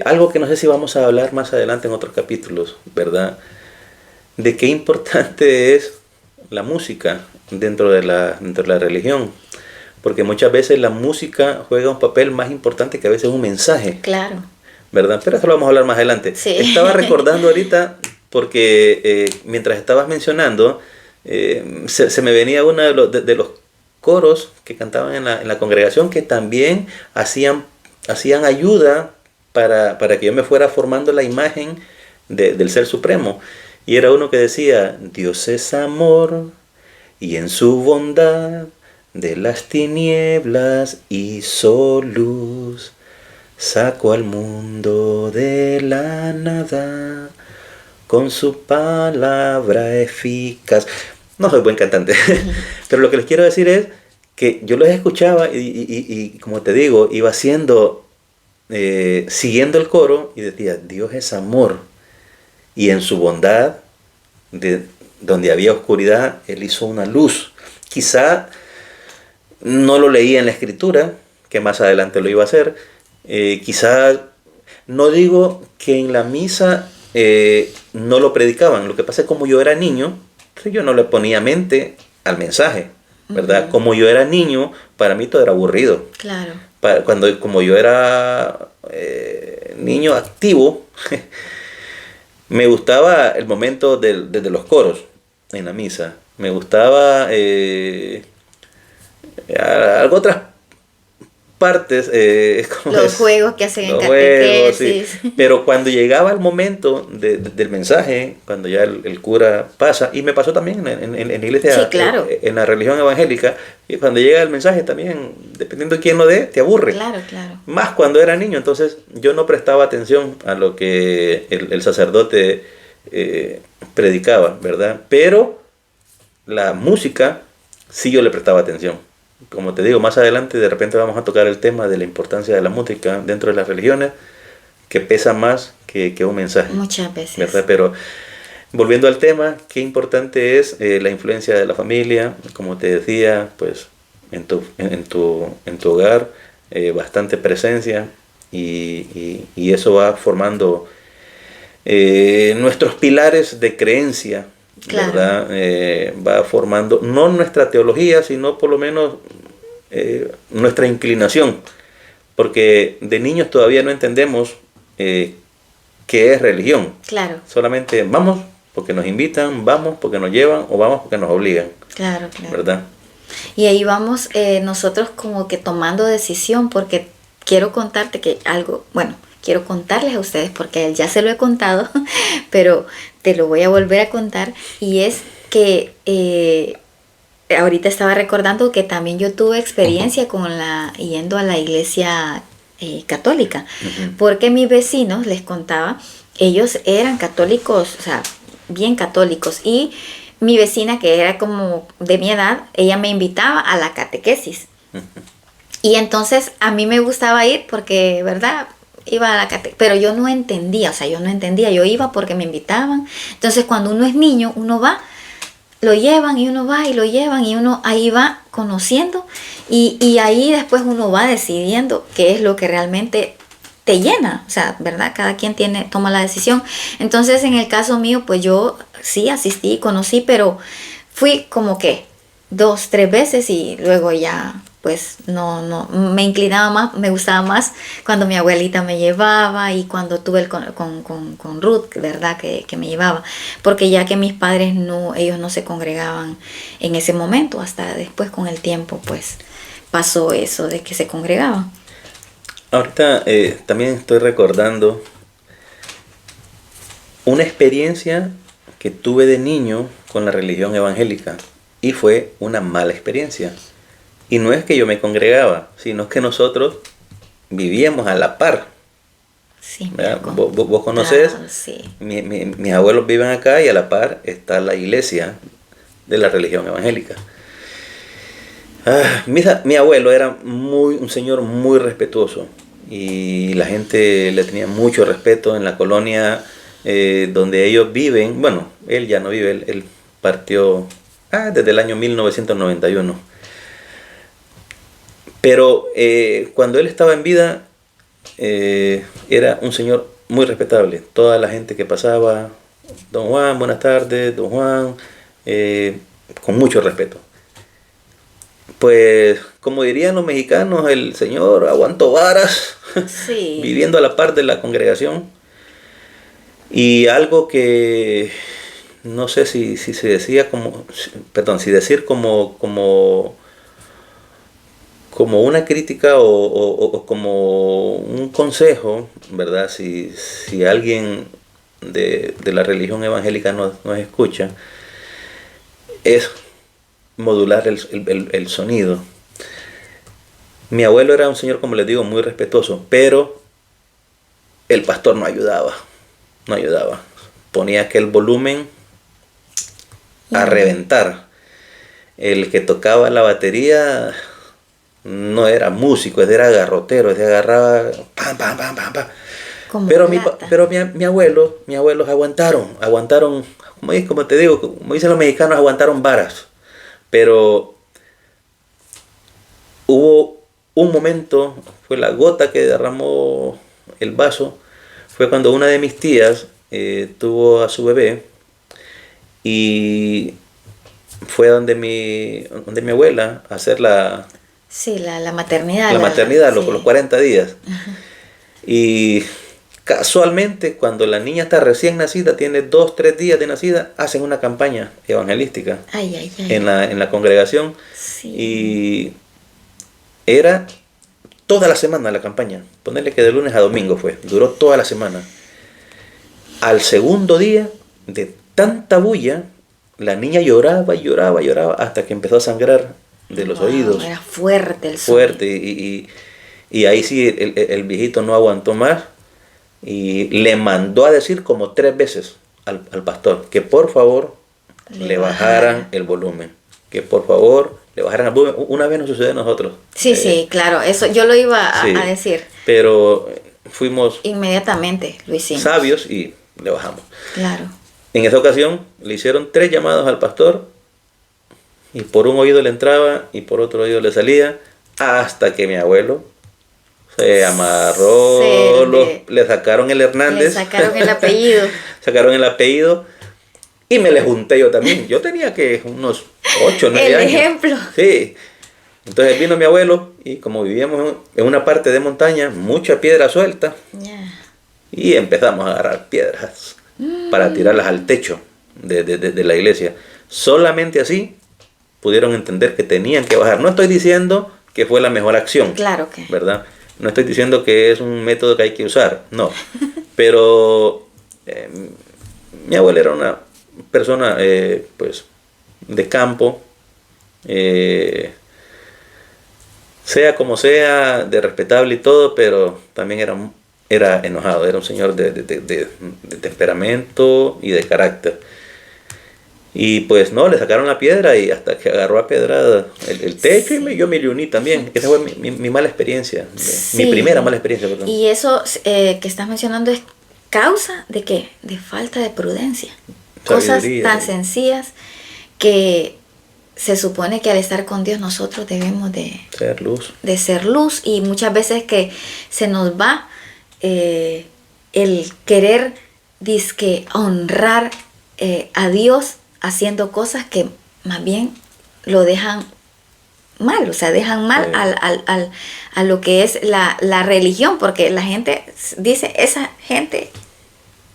algo que no sé si vamos a hablar más adelante en otros capítulos, ¿verdad? De qué importante es la música dentro de la religión. Porque muchas veces la música juega un papel más importante que a veces un mensaje. Claro. ¿Verdad? Pero eso lo vamos a hablar más adelante. Sí. Estaba recordando ahorita, porque mientras estabas mencionando, se me venía uno de los coros que cantaban en la congregación, que también hacían ayuda para que yo me fuera formando la imagen del Ser Supremo. Y era uno que decía: Dios es amor y en su bondad de las tinieblas hizo luz, sacó al mundo de la nada con su palabra eficaz. No soy buen cantante, pero lo que les quiero decir es que yo los escuchaba y como te digo, iba haciendo, siguiendo el coro y decía: Dios es amor y en su bondad, donde había oscuridad, Él hizo una luz. Quizá no lo leía en la escritura, que más adelante lo iba a hacer. Quizá no digo que en la misa no lo predicaban. Lo que pasa es que como yo era niño, yo no le ponía mente al mensaje, ¿verdad? Uh-huh. Como yo era niño, para mí todo era aburrido. Claro. Como yo era niño activo, me gustaba el momento de los coros en la misa. Me gustaba otras partes, los juegos que hacen en catequesis. Sí. Pero cuando llegaba el momento del mensaje, cuando ya el cura pasa, y me pasó también en la iglesia, sí, claro, en la religión evangélica, y cuando llega el mensaje también, dependiendo de quién lo dé, te aburre. Claro, claro. Más cuando era niño, entonces yo no prestaba atención a lo que el sacerdote predicaba, ¿verdad? Pero la música sí yo le prestaba atención. Como te digo, más adelante de repente vamos a tocar el tema de la importancia de la música dentro de las religiones, que pesa más que un mensaje. Muchas veces. ¿Verdad? Pero volviendo al tema, qué importante es la influencia de la familia. Como te decía, pues en tu hogar, bastante presencia y eso va formando nuestros pilares de creencia. Claro. ¿Verdad? Va formando no nuestra teología, sino por lo menos nuestra inclinación, porque de niños todavía no entendemos qué es religión. Claro. Solamente vamos porque nos invitan, vamos porque nos llevan o vamos porque nos obligan. Claro, claro. ¿Verdad? Y ahí vamos nosotros como que tomando decisión, porque quiero contarte que algo, bueno, quiero contarles a ustedes porque ya se lo he contado, pero te lo voy a volver a contar, y es que ahorita estaba recordando que también yo tuve experiencia yendo a la iglesia católica, porque mis vecinos, les contaba, ellos eran católicos, o sea, bien católicos, y mi vecina, que era como de mi edad, ella me invitaba a la catequesis. Y entonces a mí me gustaba ir porque, ¿verdad?, iba a la catequesis, pero yo no entendía, yo iba porque me invitaban. Entonces cuando uno es niño, uno va lo llevan y uno va y lo llevan y uno ahí va conociendo y ahí después uno va decidiendo qué es lo que realmente te llena, o sea, ¿verdad? Cada quien toma la decisión. Entonces, en el caso mío, pues yo sí asistí, conocí, pero fui como que 2, 3 veces y luego ya, pues no, me inclinaba más, me gustaba más cuando mi abuelita me llevaba y cuando tuve con Ruth, ¿verdad? Que me llevaba, porque ya que mis padres ellos no se congregaban en ese momento, hasta después con el tiempo, pues pasó eso de que se congregaban. Ahorita también estoy recordando una experiencia que tuve de niño con la religión evangélica y fue una mala experiencia. Y no es que yo me congregaba, sino que nosotros vivíamos a la par. Sí, vos conocés, claro, sí. Mis abuelos viven acá y a la par está la iglesia de la religión evangélica. Mi abuelo era un señor muy respetuoso y la gente le tenía mucho respeto en la colonia donde ellos viven. Bueno, él ya no vive, él partió desde el año 1991. Pero cuando él estaba en vida era un señor muy respetable. Toda la gente que pasaba, don Juan, buenas tardes, don Juan, con mucho respeto. Pues, como dirían los mexicanos, el señor aguantó varas, Sí. viviendo a la par de la congregación. Y algo que no sé si se decía si decir como una crítica o como un consejo, ¿verdad? Si alguien de la religión evangélica nos escucha, es modular el sonido. Mi abuelo era un señor, como les digo, muy respetuoso, pero el pastor no ayudaba. Ponía aquel volumen a reventar. El que tocaba la batería no era músico, era garrotero, agarraba pam, pam, pam, pam, pam. Pero mis abuelos aguantaron, como te digo, como dicen los mexicanos, aguantaron varas. Pero hubo un momento, fue la gota que derramó el vaso, fue cuando una de mis tías tuvo a su bebé y fue donde mi abuela a hacer la maternidad. Los 40 días. Uh-huh. Y casualmente, cuando la niña está recién nacida, tiene 2, 3 días de nacida, hacen una campaña evangelística en la congregación. Sí. Y era toda la semana la campaña. Ponerle que de lunes a domingo duró toda la semana. Al segundo día, de tanta bulla, la niña lloraba hasta que empezó a sangrar de los oídos. Era fuerte el sonido. Fuerte. Y ahí sí el viejito no aguantó más y le mandó a decir como 3 veces al pastor que por favor le bajaran el volumen. Que por favor le bajaran el volumen. Una vez nos sucedió a nosotros. Sí, claro. Eso yo lo iba a decir. Pero fuimos inmediatamente, lo hicimos. Sabios y le bajamos. Claro. En esa ocasión le hicieron 3 llamados al pastor y por un oído le entraba y por otro oído le salía hasta que mi abuelo se amarró, le sacaron el Hernández. Le sacaron el apellido. Sacaron el apellido y me le junté yo también. Yo tenía que unos 8, 9 años. El ejemplo. Sí. Entonces vino mi abuelo y como vivíamos en una parte de montaña, mucha piedra suelta. Yeah. Y empezamos a agarrar piedras para tirarlas al techo de la iglesia. Solamente así pudieron entender que tenían que bajar. No estoy diciendo que fue la mejor acción. Claro que. ¿Verdad? No estoy diciendo que es un método que hay que usar. No. Pero mi abuela era una persona pues de campo. Sea como sea, de respetable y todo, pero también era enojado, era un señor de temperamento y de carácter. Y pues no, le sacaron la piedra y hasta que agarró a pedrada el techo y yo me le uní también. Esa fue mi mala experiencia, mi primera mala experiencia. Perdón. Y eso que estás mencionando es causa de ¿qué? De falta de prudencia. Sabiduría. Cosas tan sencillas que se supone que al estar con Dios nosotros debemos de ser luz, y muchas veces que se nos va el querer dizque honrar a Dios haciendo cosas que más bien lo dejan mal, o sea, dejan mal a lo que es la religión, porque la gente dice, esa gente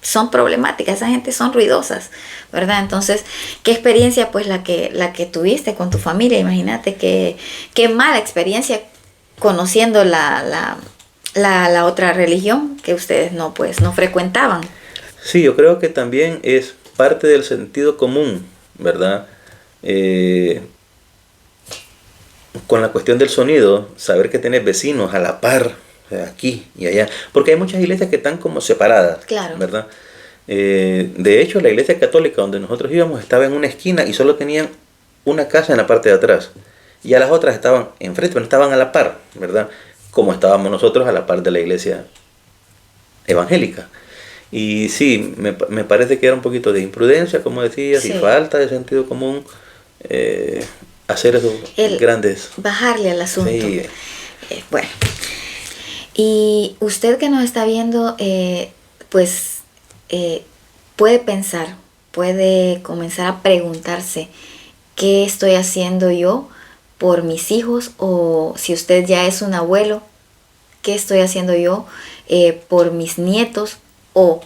son problemáticas, esa gente son ruidosas, ¿verdad? Entonces, ¿qué experiencia pues la que tuviste con tu familia? Imagínate qué mala experiencia conociendo la otra religión que ustedes no frecuentaban. Sí, yo creo que también es parte del sentido común, ¿verdad? Con la cuestión del sonido, saber que tenés vecinos a la par, aquí y allá, porque hay muchas iglesias que están como separadas, claro, ¿verdad? De hecho, la iglesia católica donde nosotros íbamos estaba en una esquina y solo tenían una casa en la parte de atrás, y a las otras estaban enfrente, pero no estaban a la par, ¿verdad? Como estábamos nosotros a la par de la iglesia evangélica. Y sí, me parece que era un poquito de imprudencia, como decías, sí, y falta de sentido común hacer esos grandes... Bajarle al asunto. Sí. Bueno, y usted que nos está viendo, puede pensar, puede comenzar a preguntarse, ¿qué estoy haciendo yo por mis hijos? O si usted ya es un abuelo, ¿qué estoy haciendo yo por mis nietos? O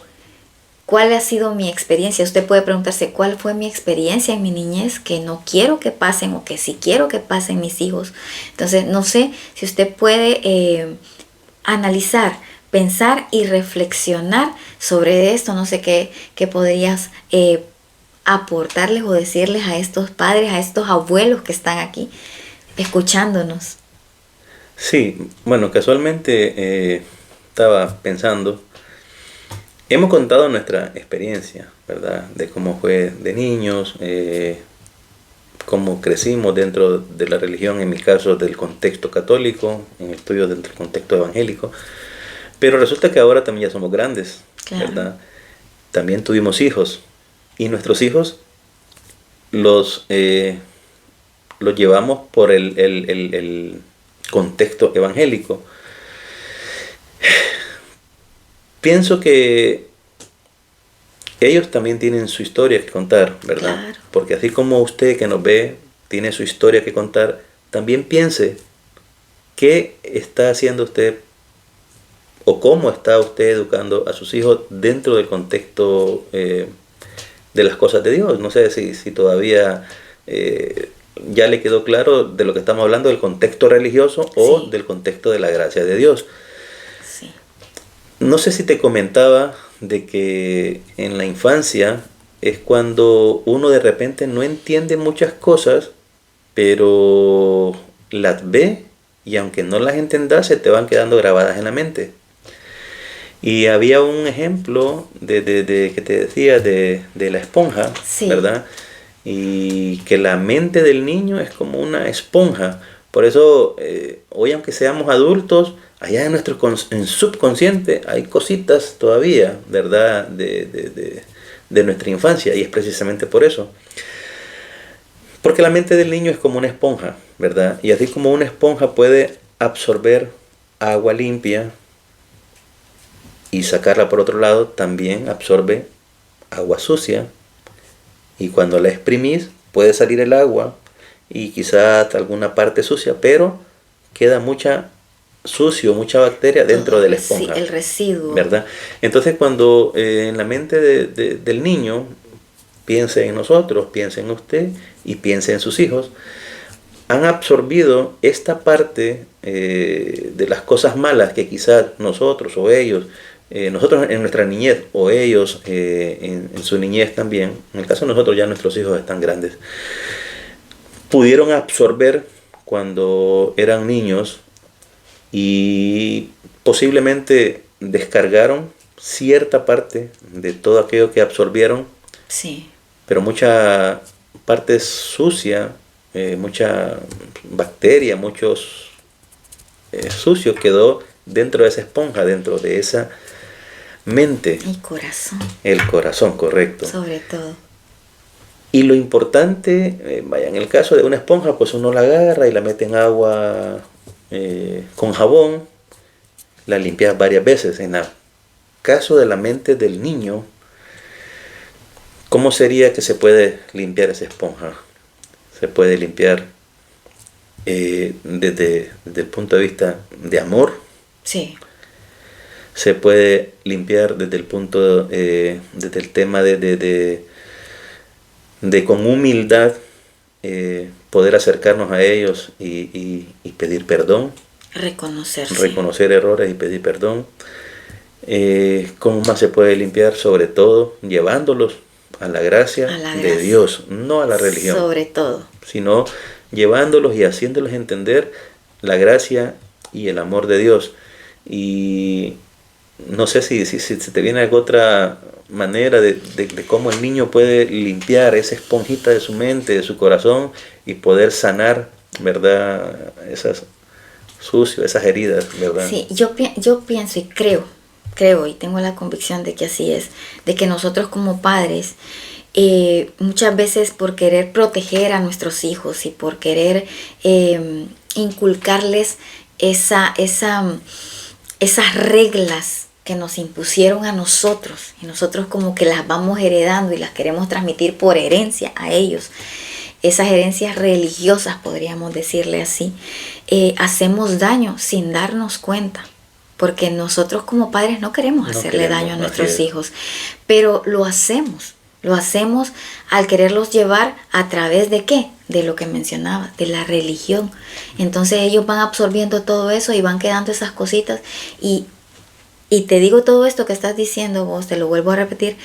¿cuál ha sido mi experiencia? Usted puede preguntarse, ¿cuál fue mi experiencia en mi niñez que no quiero que pasen o que sí quiero que pasen mis hijos? Entonces, no sé si usted puede analizar, pensar y reflexionar sobre esto. No sé qué podrías aportarles o decirles a estos padres, a estos abuelos que están aquí escuchándonos. Sí, bueno, casualmente estaba pensando. Hemos contado nuestra experiencia, ¿verdad? De cómo fue de niños, cómo crecimos dentro de la religión, en mi caso del contexto católico, en el tuyo dentro del contexto evangélico. Pero resulta que ahora también ya somos grandes, claro, ¿verdad? También tuvimos hijos, y nuestros hijos los llevamos por el contexto evangélico. Pienso que ellos también tienen su historia que contar, ¿verdad? Claro. Porque así como usted que nos ve tiene su historia que contar, también piense qué está haciendo usted o cómo está usted educando a sus hijos dentro del contexto de las cosas de Dios. No sé si todavía ya le quedó claro de lo que estamos hablando, del contexto religioso o del contexto de la gracia de Dios. No sé si te comentaba de que en la infancia es cuando uno de repente no entiende muchas cosas, pero las ve y aunque no las entendas se te van quedando grabadas en la mente. Y había un ejemplo de que te decía de la esponja, ¿verdad? Y que la mente del niño es como una esponja. Por eso hoy, aunque seamos adultos, allá en nuestro subconsciente hay cositas todavía, ¿verdad? De nuestra infancia, y es precisamente por eso. Porque la mente del niño es como una esponja, ¿verdad? Y así como una esponja puede absorber agua limpia y sacarla por otro lado, también absorbe agua sucia. Y cuando la exprimís, puede salir el agua y quizás alguna parte sucia, pero queda mucha bacteria dentro de la esponja. Sí, el residuo. ¿Verdad? Entonces cuando en la mente del niño, piense en nosotros, piense en usted y piense en sus hijos, han absorbido esta parte de las cosas malas que quizás nosotros o ellos, nosotros en nuestra niñez o ellos en su niñez también, en el caso de nosotros ya nuestros hijos están grandes, pudieron absorber cuando eran niños y posiblemente descargaron cierta parte de todo aquello que absorbieron, sí, pero mucha parte sucia, mucha bacteria, muchos sucio quedó dentro de esa esponja, dentro de esa mente. El corazón. El corazón, correcto. Sobre todo. Y lo importante, vaya, en el caso de una esponja, pues uno la agarra y la mete en agua con jabón, la limpias varias veces. En el caso de la mente del niño, ¿cómo sería que se puede limpiar esa esponja? Se puede limpiar desde el punto de vista de amor. Sí. Se puede limpiar desde el punto, desde el tema de con humildad poder acercarnos a ellos y pedir perdón. Reconocer errores y pedir perdón. ¿Cómo más se puede limpiar? Sobre todo llevándolos a la gracia de Dios, no a la religión. Sobre todo. Sino llevándolos y haciéndolos entender la gracia y el amor de Dios. Y no sé si se te viene alguna otra manera de cómo el niño puede limpiar esa esponjita de su mente, de su corazón, y poder sanar, ¿verdad? Esas sucios, esas heridas, ¿verdad? Sí, yo pienso y creo y tengo la convicción de que así es, de que nosotros como padres, muchas veces por querer proteger a nuestros hijos y por querer inculcarles esas reglas que nos impusieron a nosotros, y nosotros como que las vamos heredando y las queremos transmitir por herencia a ellos, esas herencias religiosas, podríamos decirle así, hacemos daño sin darnos cuenta, porque nosotros como padres no queremos hacerle daño a nuestros hijos, pero lo hacemos al quererlos llevar a través de ¿qué? De lo que mencionaba, de la religión. Entonces ellos van absorbiendo todo eso y van quedando esas cositas. Y te digo todo esto que estás diciendo vos, te lo vuelvo a repetir,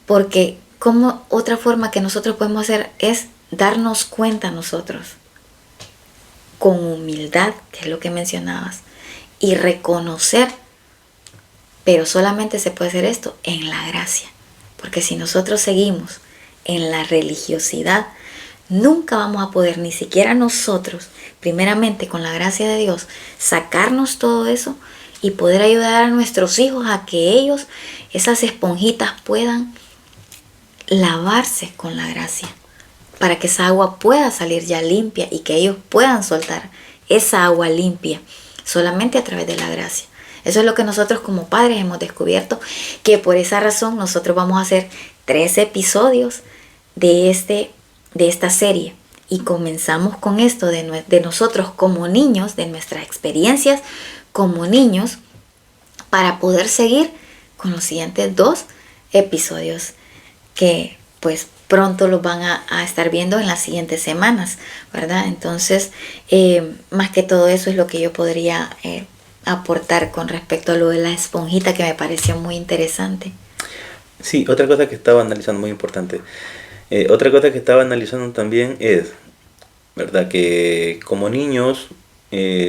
porque como otra forma que nosotros podemos hacer es darnos cuenta nosotros, con humildad, que es lo que mencionabas, y reconocer, pero solamente se puede hacer esto en la gracia. Porque si nosotros seguimos en la religiosidad, nunca vamos a poder, ni siquiera nosotros, primeramente con la gracia de Dios, sacarnos todo eso y poder ayudar a nuestros hijos a que ellos, esas esponjitas, puedan lavarse con la gracia, para que esa agua pueda salir ya limpia y que ellos puedan soltar esa agua limpia solamente a través de la gracia. Eso es lo que nosotros como padres hemos descubierto, que por esa razón nosotros vamos a hacer 3 episodios de esta serie. Y comenzamos con esto de nosotros como niños, de nuestras experiencias como niños, para poder seguir con los siguientes 2 episodios que pues pronto los van a estar viendo en las siguientes semanas, ¿verdad? Entonces, más que todo eso es lo que yo podría aportar con respecto a lo de la esponjita, que me pareció muy interesante. Sí, otra cosa que estaba analizando, muy importante. Otra cosa que estaba analizando también es, ¿verdad? Que como niños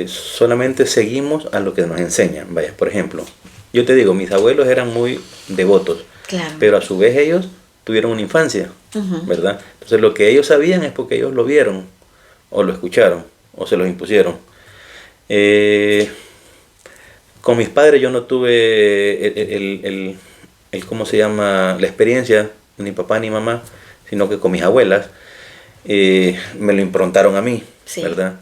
solamente seguimos a lo que nos enseñan. Vaya, por ejemplo, yo te digo, mis abuelos eran muy devotos, claro, pero a su vez ellos tuvieron una infancia, ¿verdad? Entonces lo que ellos sabían es porque ellos lo vieron, o lo escucharon, o se los impusieron. Con mis padres yo no tuve el ¿cómo se llama? La experiencia, ni papá ni mamá, sino que con mis abuelas me lo improntaron a mí, sí, ¿verdad?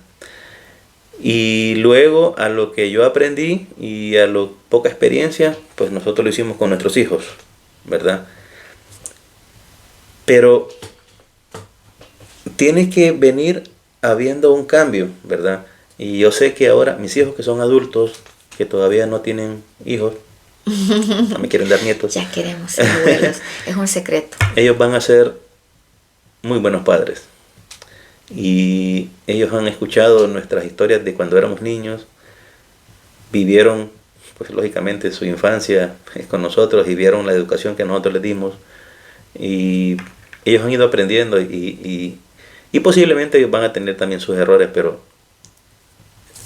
Y luego a lo que yo aprendí y a lo poca experiencia, pues nosotros lo hicimos con nuestros hijos, ¿verdad? Pero tiene que venir habiendo un cambio, ¿verdad? Y yo sé que ahora mis hijos que son adultos, que todavía no tienen hijos, no me quieren dar nietos. Ya queremos ser abuelos, es un secreto. Ellos van a ser muy buenos padres. Y ellos han escuchado nuestras historias de cuando éramos niños, vivieron, pues lógicamente, su infancia con nosotros y vieron la educación que nosotros les dimos. Y ellos han ido aprendiendo y posiblemente ellos van a tener también sus errores, pero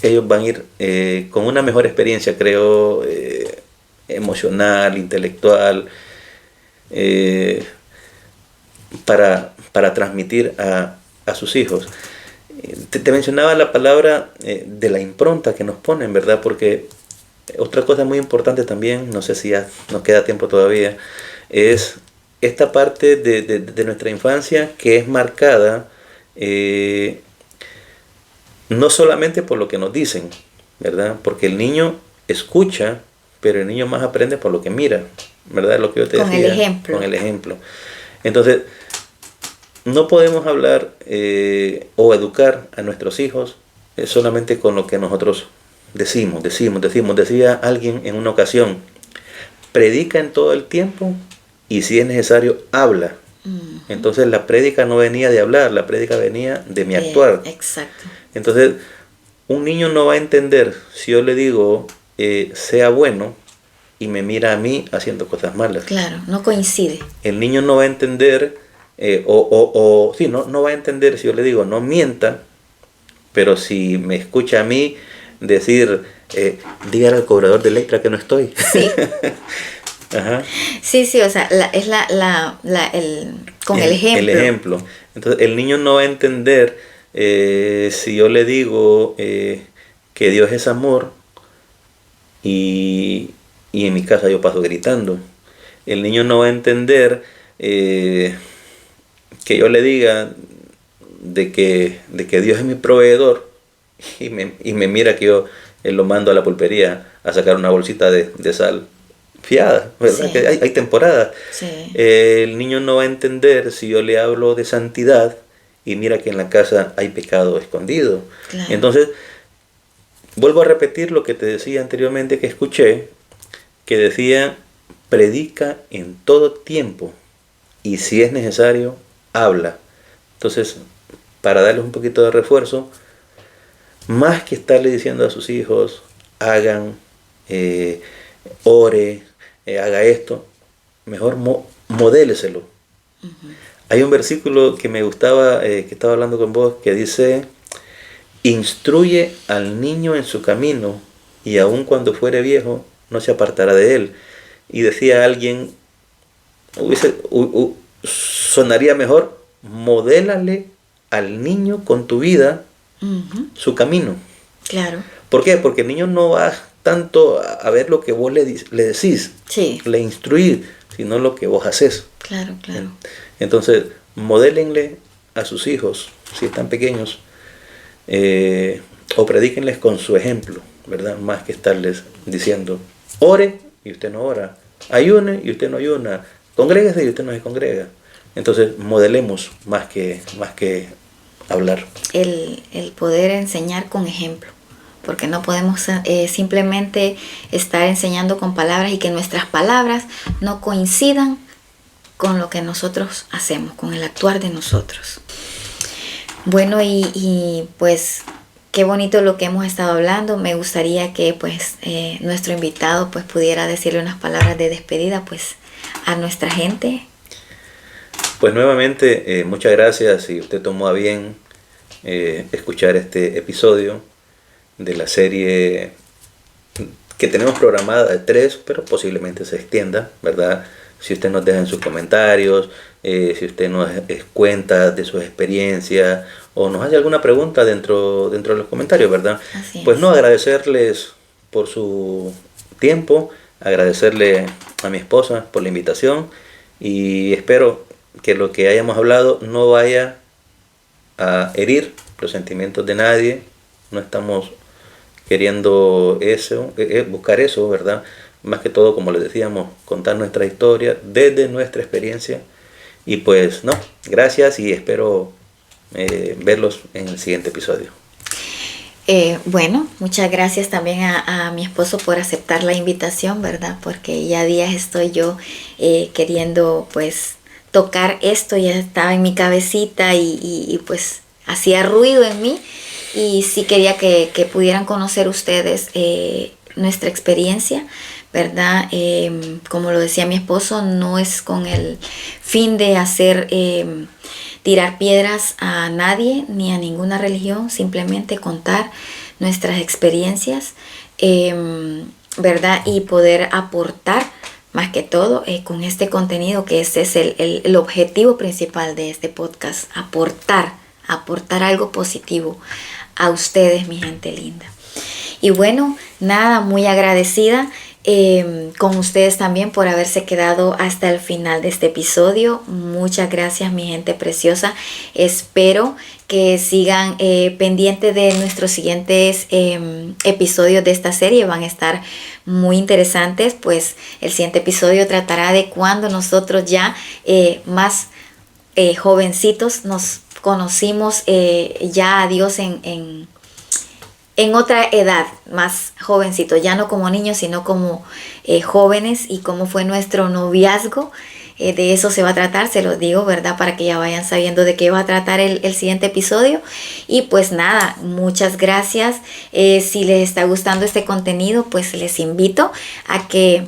ellos van a ir con una mejor experiencia, creo, emocional, intelectual, para transmitir a sus hijos. Te mencionaba la palabra de la impronta que nos ponen, ¿verdad? Porque otra cosa muy importante también, no sé si ya nos queda tiempo todavía, es esta parte de nuestra infancia que es marcada no solamente por lo que nos dicen, ¿verdad? Porque el niño escucha, pero el niño más aprende por lo que mira, ¿verdad? Lo que yo te decía. Con el ejemplo. Con el ejemplo. Entonces, no podemos hablar o educar a nuestros hijos solamente con lo que nosotros decimos. Decía alguien en una ocasión, predica en todo el tiempo y si es necesario, habla. Entonces la prédica no venía de hablar, la prédica venía de mi actuar. Exacto. Entonces, un niño no va a entender si yo le digo, sea bueno, y me mira a mí haciendo cosas malas. Claro, no coincide. El niño no va a entender, no va a entender si yo le digo, no mienta, pero si me escucha a mí decir, dígale al cobrador de Electra que no estoy. Sí. Ajá. Sí, o sea, con el ejemplo. El ejemplo. Entonces, el niño no va a entender si yo le digo que Dios es amor y en mi casa yo paso gritando. El niño no va a entender que yo le diga de que Dios es mi proveedor y me mira que yo lo mando a la pulpería a sacar una bolsita de sal fiada, ¿verdad? Sí. Que hay temporadas. Sí. El niño no va a entender si yo le hablo de santidad y mira que en la casa hay pecado escondido. Claro. Entonces, vuelvo a repetir lo que te decía anteriormente que escuché, que decía, predica en todo tiempo y si es necesario, habla. Entonces, para darles un poquito de refuerzo, más que estarle diciendo a sus hijos, hagan, ore, haga esto, mejor modéleselo. Hay un versículo que me gustaba, que estaba hablando con vos, que dice, instruye al niño en su camino y aun cuando fuere viejo no se apartará de él. Y decía alguien, sonaría mejor, modélale al niño con tu vida su camino. Claro. ¿Por qué? Porque el niño no va tanto a ver lo que vos le decís, Sí. le instruís, sino lo que vos haces. Claro. Entonces, modélenle a sus hijos, si están pequeños, o predíquenles con su ejemplo, ¿verdad? Más que estarles diciendo, ore y usted no ora, ayune y usted no ayuna, congréguese y usted no se congrega. Entonces, modelemos más que hablar. El poder enseñar con ejemplo. Porque no podemos simplemente estar enseñando con palabras y que nuestras palabras no coincidan con lo que nosotros hacemos, con el actuar de nosotros. Bueno, y pues qué bonito lo que hemos estado hablando. Me gustaría que pues nuestro invitado pues pudiera decirle unas palabras de despedida pues a nuestra gente. Pues nuevamente muchas gracias si usted tomó a bien escuchar este episodio de la serie que tenemos programada de 3, pero posiblemente se extienda, ¿verdad? Si usted nos deja en sus comentarios, si usted nos cuenta de sus experiencias o nos hace alguna pregunta dentro de los comentarios, ¿verdad? Así pues es. no, agradecerles por su tiempo, agradecerle a mi esposa por la invitación y espero que lo que hayamos hablado no vaya a herir los sentimientos de nadie. No estamos queriendo eso, buscar eso, ¿verdad? Más que todo, como les decíamos, contar nuestra historia desde nuestra experiencia. Y pues no, gracias y espero verlos en el siguiente episodio. Bueno, muchas gracias también a mi esposo por aceptar la invitación, ¿verdad? Porque ya días estoy yo queriendo pues tocar esto, ya estaba en mi cabecita y pues hacía ruido en mí. Y sí quería que pudieran conocer ustedes nuestra experiencia, ¿verdad? Como lo decía mi esposo, no es con el fin de hacer tirar piedras a nadie ni a ninguna religión, simplemente contar nuestras experiencias, ¿verdad? Y poder aportar más que todo con este contenido, que ese es el objetivo principal de este podcast, aportar algo positivo a ustedes, mi gente linda. Y bueno, nada, muy agradecida con ustedes también por haberse quedado hasta el final de este episodio. Muchas gracias, mi gente preciosa. Espero que sigan pendientes de nuestros siguientes episodios de esta serie. Van a estar muy interesantes, pues el siguiente episodio tratará de cuando nosotros ya más jovencitos nos conocimos ya a Dios en otra edad, más jovencito, ya no como niños, sino como jóvenes, y cómo fue nuestro noviazgo. De eso se va a tratar, se los digo, ¿verdad? Para que ya vayan sabiendo de qué va a tratar el siguiente episodio. Y pues nada, muchas gracias. Si les está gustando este contenido, pues les invito a que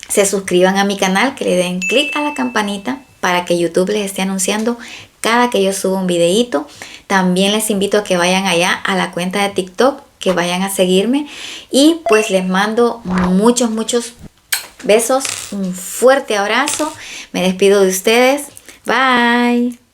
se suscriban a mi canal, que le den clic a la campanita para que YouTube les esté anunciando cada que yo suba un videíto. También les invito a que vayan allá a la cuenta de TikTok, que vayan a seguirme, y pues les mando muchos besos, un fuerte abrazo. Me despido de ustedes. Bye.